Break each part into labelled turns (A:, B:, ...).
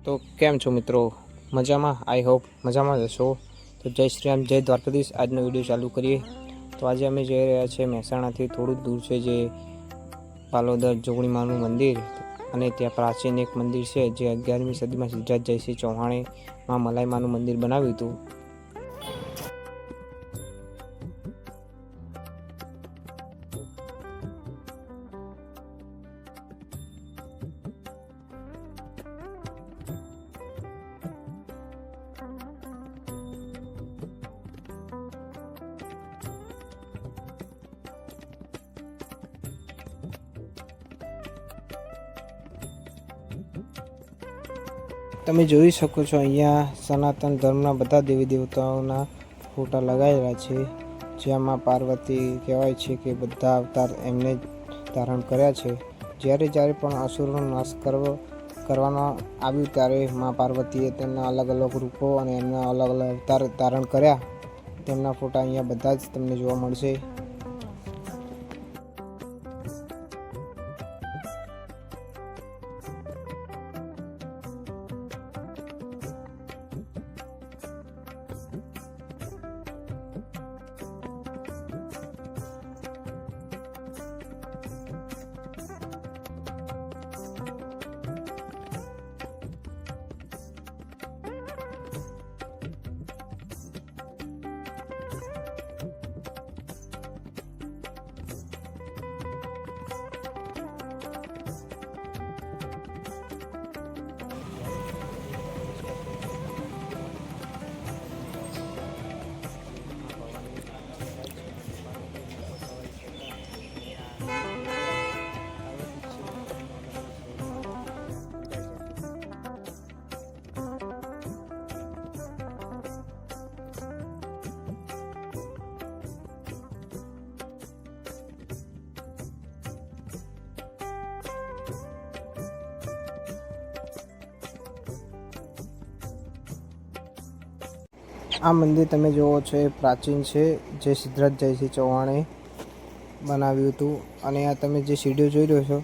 A: તો કેમ છો મિત્રો? મજામાં? આઈ હોપ મજામાં જ હશો. તો જય શ્રી રામ, જય દ્વારકાધીશ. આજનો વિડીયો ચાલુ કરીએ. તો આજે અમે જઈ રહ્યા છીએ મહેસાણાથી થોડું દૂર છે જે પાલોદર જોગણીમાનું મંદિર, અને ત્યાં પ્રાચીન એક મંદિર છે જે 11મી સદીમાં સિદ્ધરાજ જયસિંહ ચૌહાણે માં મલાઈમાનું મંદિર બનાવ્યું હતું. તમે જોઈ શકો છો અહીંયા સનાતન ધર્મના બધા દેવી દેવતાઓના ફોટા લગાવેલા છે, જેમાં પાર્વતી કહેવાય છે કે બધા અવતાર એમને ધારણ કર્યા છે. જ્યારે પણ અસુરનો નાશ કરવાનો આવ્યું ત્યારે મા પાર્વતીએ તેમના અલગ અલગ રૂપો અને એમના અલગ અલગ અવતાર ધારણ કર્યા. તેમના ફોટા અહીંયા બધા જ તમને જોવા મળશે. આ મંદિર તમે જુઓ છો એ પ્રાચીન છે જે સિદ્ધરાજ જયસિંહ ચૌહાણે બનાવ્યું હતું, અને આ તમે જે સીડીઓ જોઈ રહ્યો છો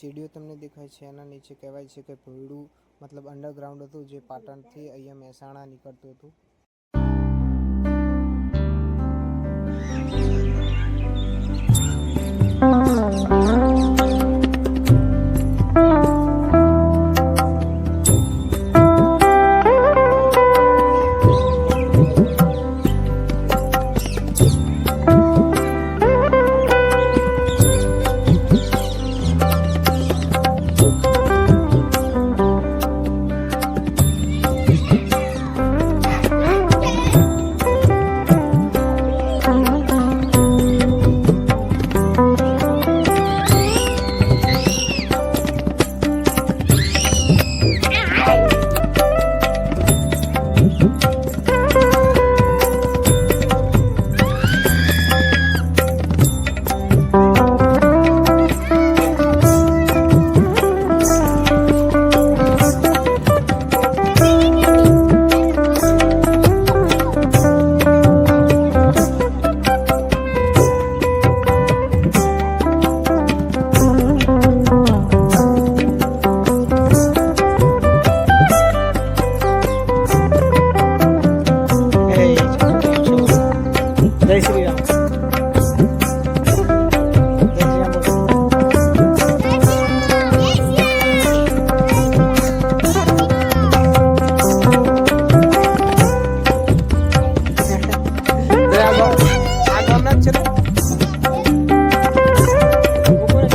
A: સીડીઓ તમને દેખાય છે એના નીચે કહેવાય છે કે ભોયડું મતલબ અંડરગ્રાઉન્ડ હતું જે પાટણથી અહીંયા મહેસાણા નીકળતું હતું.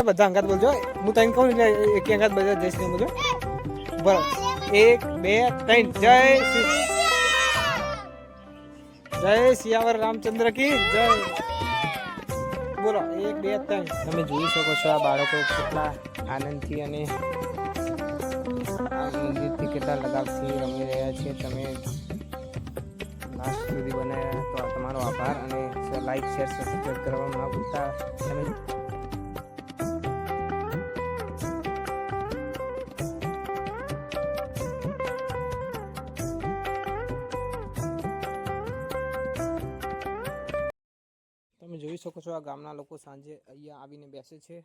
A: બધા અંગાત બોલજો. હું તને કહું એટલે એક અંગાત બધા જય શ્રી બોલો. બરાબર 1 2 3 જય શ્રી જય સિયાવર રામચંદ્ર કી જય. બોલો 1 2 3. તમે જોઈ શકો છો આ બાળકો કેટલા આનંદથી અને આ મંદિરથી કેટલા લગાવથી રમી રહ્યા છે. તમે લાસ્ટ સુધી બનાવ્યા તો તમારો આભાર અને લાઈક શેર સબસ્ક્રાઈબ કરવા ના ભૂલતા. તમે તમે જોઈ શકો છો આ ગામના લોકો સાંજે અહીંયા આવીને બેસે છે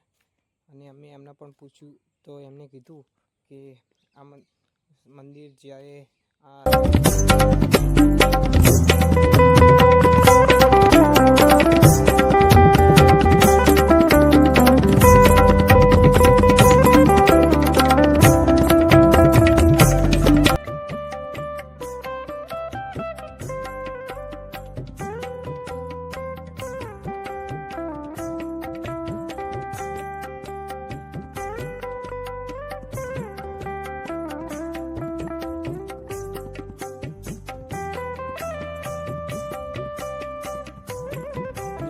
A: અને અમે એમને પણ પૂછ્યું તો એમને કીધું કે આ મંદિર જ્યારે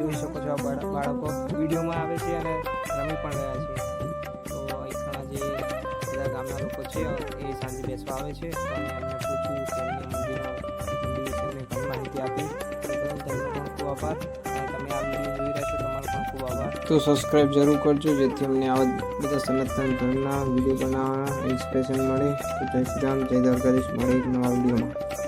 A: જોઈ શકો છો બાળકો વિડીયોમાં આવે છે અને રમી પણ રહ્યા છે. તો અહીંના જે બધા ગામના લોકો છે એ સાંજે બેસવા આવે છે. તો અમે એમને પૂછ્યું કે એમને મંદિર વિશે ઘણી માહિતી આપી. તમને પણ ખૂબ આભાર. તમે આ વિડીયો જોઈ રહ્યા છો તમારો પણ ખૂબ આભાર. તો સબસ્ક્રાઈબ જરૂર કરજો જેથી અમને આવા બધા સનાતન ધર્મના વિડીયો બનાવવાના ઇન્સ્પિરેશન મળે. તો જય શ્રી રામ, જય દ્વારકાધીશ. મળે એક નવા વિડીયોમાં.